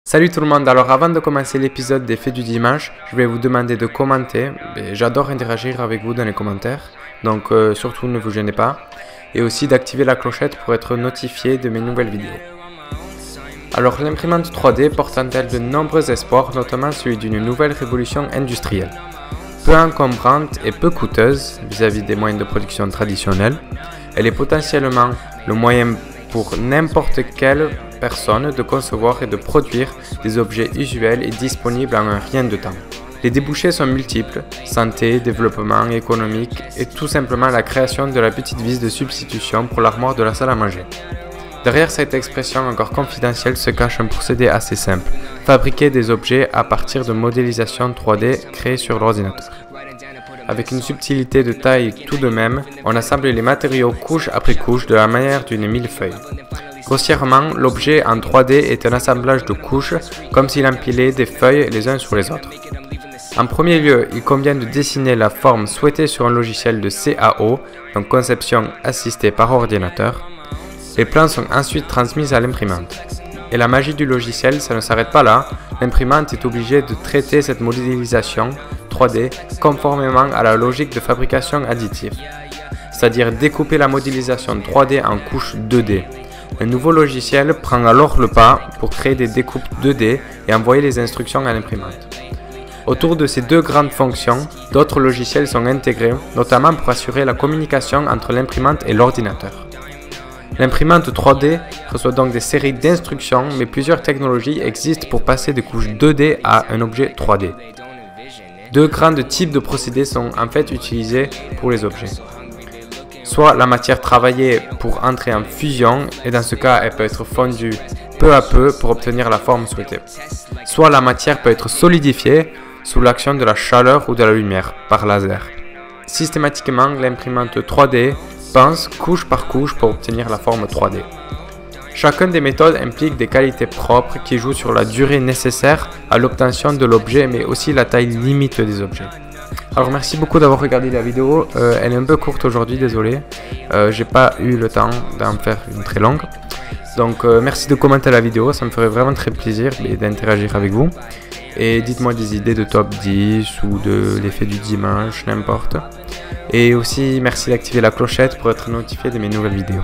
Salut tout le monde, alors avant de commencer l'épisode des faits du dimanche, je vais vous demander de commenter. J'adore interagir avec vous dans les commentaires, donc surtout ne vous gênez pas. Et aussi d'activer la clochette pour être notifié de mes nouvelles vidéos. Alors l'imprimante 3D porte en elle de nombreux espoirs, notamment celui d'une nouvelle révolution industrielle. Peu encombrante et peu coûteuse vis-à-vis des moyens de production traditionnels, elle est potentiellement le moyen pour n'importe quelle personne de concevoir et de produire des objets usuels et disponibles en un rien de temps. Les débouchés sont multiples, santé, développement économique et tout simplement la création de la petite vis de substitution pour l'armoire de la salle à manger. Derrière cette expression encore confidentielle se cache un procédé assez simple, fabriquer des objets à partir de modélisation 3D créés sur l'ordinateur. Avec une subtilité de taille tout de même, on assemble les matériaux couche après couche de la manière d'une millefeuille. Grossièrement, l'objet en 3D est un assemblage de couches, comme s'il empilait des feuilles les uns sur les autres. En premier lieu, il convient de dessiner la forme souhaitée sur un logiciel de CAO, donc conception assistée par ordinateur. Les plans sont ensuite transmis à l'imprimante. Et la magie du logiciel, ça ne s'arrête pas là, l'imprimante est obligée de traiter cette modélisation 3D conformément à la logique de fabrication additive, c'est-à-dire découper la modélisation 3D en couches 2D. Un nouveau logiciel prend alors le pas pour créer des découpes 2D et envoyer les instructions à l'imprimante. Autour de ces deux grandes fonctions, d'autres logiciels sont intégrés, notamment pour assurer la communication entre l'imprimante et l'ordinateur. L'imprimante 3D reçoit donc des séries d'instructions, mais plusieurs technologies existent pour passer des couches 2D à un objet 3D. Deux grands types de procédés sont en fait utilisés pour les objets. Soit la matière travaillée pour entrer en fusion, et dans ce cas elle peut être fondue peu à peu pour obtenir la forme souhaitée. Soit la matière peut être solidifiée sous l'action de la chaleur ou de la lumière, par laser. Systématiquement, l'imprimante 3D pense couche par couche pour obtenir la forme 3D. Chacune des méthodes implique des qualités propres qui jouent sur la durée nécessaire à l'obtention de l'objet, mais aussi la taille limite des objets. Alors merci beaucoup d'avoir regardé la vidéo, elle est un peu courte aujourd'hui, désolé, j'ai pas eu le temps d'en faire une très longue. Donc merci de commenter la vidéo, ça me ferait vraiment très plaisir d'interagir avec vous. Et dites-moi des idées de top 10 ou de l'effet du dimanche, n'importe. Et aussi merci d'activer la clochette pour être notifié de mes nouvelles vidéos.